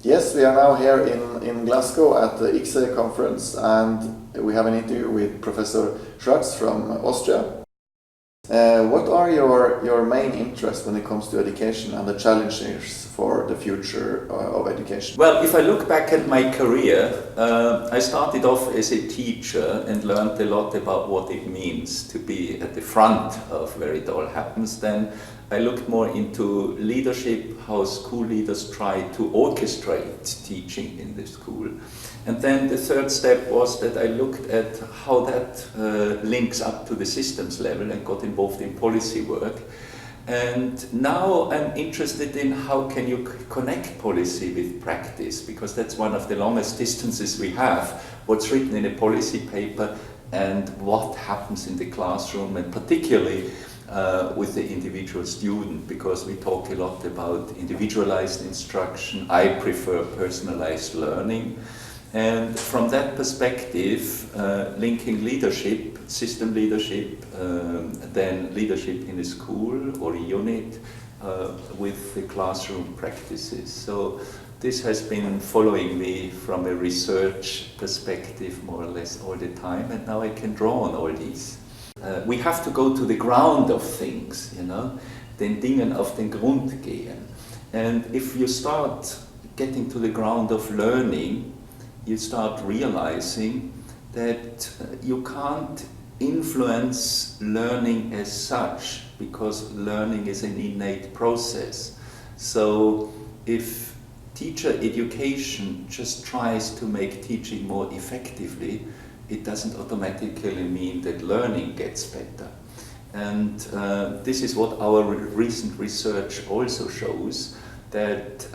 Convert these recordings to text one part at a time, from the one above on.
Yes, we are now here in Glasgow at the Yngve conference, and we have an interview with Professor Schratz from Austria. What are your main interests when it comes to education and the challenges for the future of education? Well, if I look back at my career, I started off as a teacher and learned a lot about what it means to be at the front of where it all happens. Then I looked more into leadership, how school leaders try to orchestrate teaching in the school. And then the third step was that I looked at how that links up to the systems level and got involved in policy work. And now I'm interested in how can you connect policy with practice, because that's one of the longest distances we have, what's written in a policy paper and what happens in the classroom, and particularly with the individual student, because we talk a lot about individualized instruction. I prefer personalized learning. And from that perspective, linking leadership, system leadership, then leadership in a school or a unit with the classroom practices. So this has been following me from a research perspective more or less all the time, and now I can draw on all these. We have to go to the ground of things, you know, den Dingen auf den Grund gehen. And if you start getting to the ground of learning, you start realizing that you can't influence learning as such, because learning is an innate process. So if teacher education just tries to make teaching more effectively, it doesn't automatically mean that learning gets better. And this is what our recent research also shows, that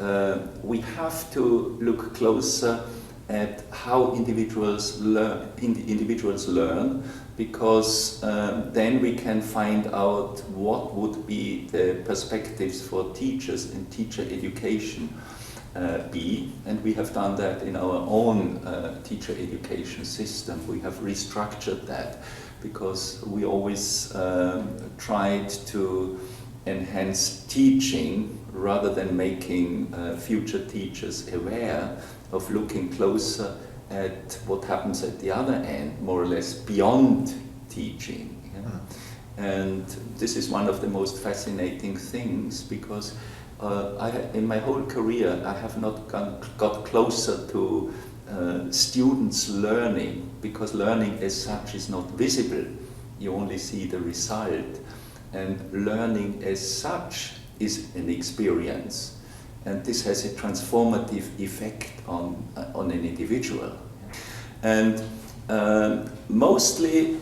we have to look closer at how individuals learn, because then we can find out what would be the perspectives for teachers in teacher education be, and we have done that in our own teacher education system. We have restructured that because we always tried to enhance teaching rather than making future teachers aware of looking closer at what happens at the other end, more or less beyond teaching. Yeah? And this is one of the most fascinating things, because in my whole career I have not got closer to students learning, because learning as such is not visible. You only see the result. And learning as such is an experience. And this has a transformative effect on an individual. And mostly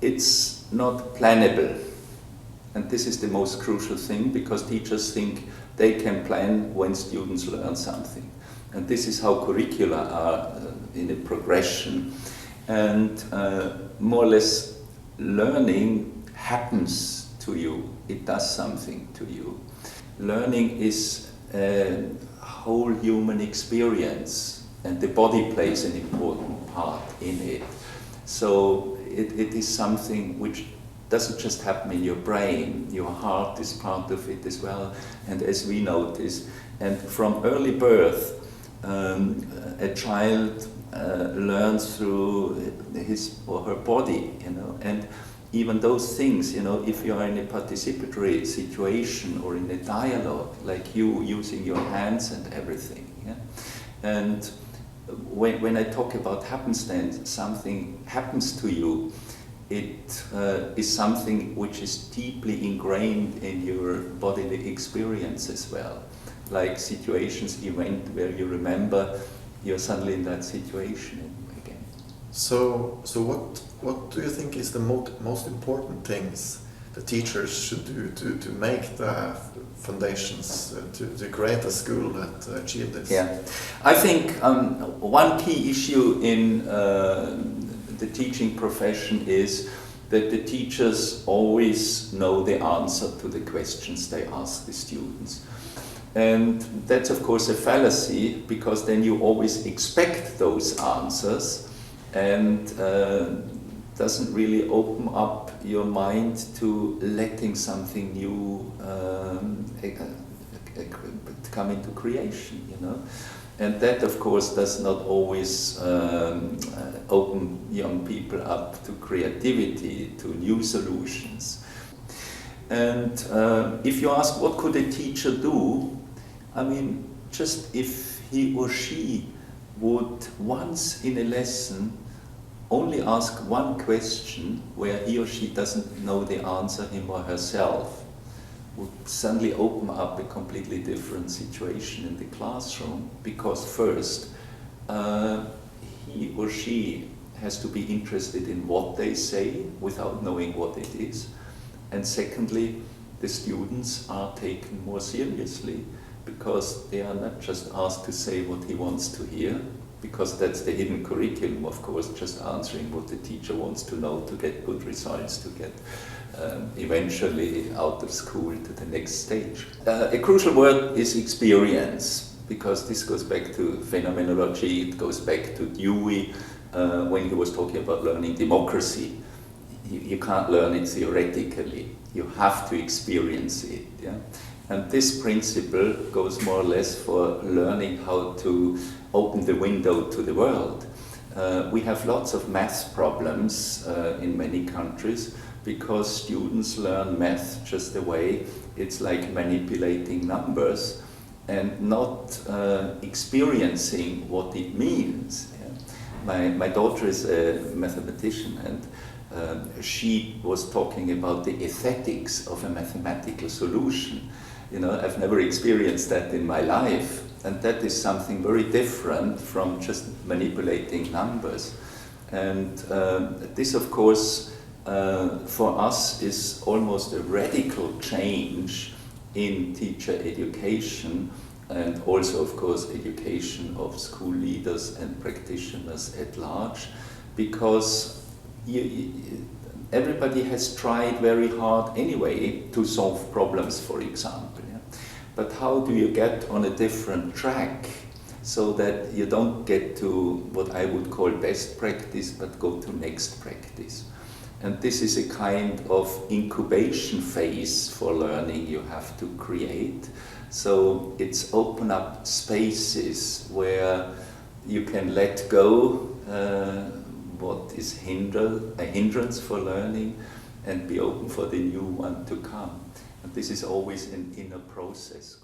it's not plannable. And this is the most crucial thing, because teachers think they can plan when students learn something. And this is how curricula are in a progression. And more or less learning happens to you. It does something to you. Learning is a whole human experience, and the body plays an important part in it. So it is something which doesn't just happen in your brain, your heart is part of it as well. And as we notice, and from early birth, a child learns through his or her body, you know, and even those things, you know, if you are in a participatory situation or in a dialogue, like you using your hands and everything, yeah? And when I talk about happenstance, something happens to you, it is something which is deeply ingrained in your bodily experience as well. Like situations, event where you remember you're suddenly in that situation again. So what do you think is the most important things the teachers should do to make the foundations, to create a school that achieve this? Yeah, I think one key issue in the teaching profession is that the teachers always know the answer to the questions they ask the students. And that's of course a fallacy, because then you always expect those answers, and doesn't really open up your mind to letting something new come into creation, you know. And that, of course, does not always open young people up to creativity, to new solutions. And if you ask what could a teacher do, I mean, just if he or she would once in a lesson only ask one question where he or she doesn't know the answer, him or herself, would suddenly open up a completely different situation in the classroom, because first, he or she has to be interested in what they say without knowing what it is. And secondly, the students are taken more seriously, because they are not just asked to say what he wants to hear, because that's the hidden curriculum, of course, just answering what the teacher wants to know to get good results, to get eventually out of school to the next stage. A crucial word is experience, because this goes back to phenomenology, it goes back to Dewey when he was talking about learning democracy. You can't learn it theoretically, you have to experience it. Yeah? And this principle goes more or less for learning how to open the window to the world. We have lots of math problems in many countries, because students learn math just the way it's like manipulating numbers and not experiencing what it means. Yeah? My daughter is a mathematician, and she was talking about the aesthetics of a mathematical solution. You know, I've never experienced that in my life, and that is something very different from just manipulating numbers. And this, of course, for us is almost a radical change in teacher education, and also, of course, education of school leaders and practitioners at large, because everybody has tried very hard anyway to solve problems, for example. Yeah? But how do you get on a different track so that you don't get to what I would call best practice, but go to next practice? And this is a kind of incubation phase for learning you have to create. So it's open up spaces where you can let go what is a hindrance for learning, and be open for the new one to come. And this is always an inner process.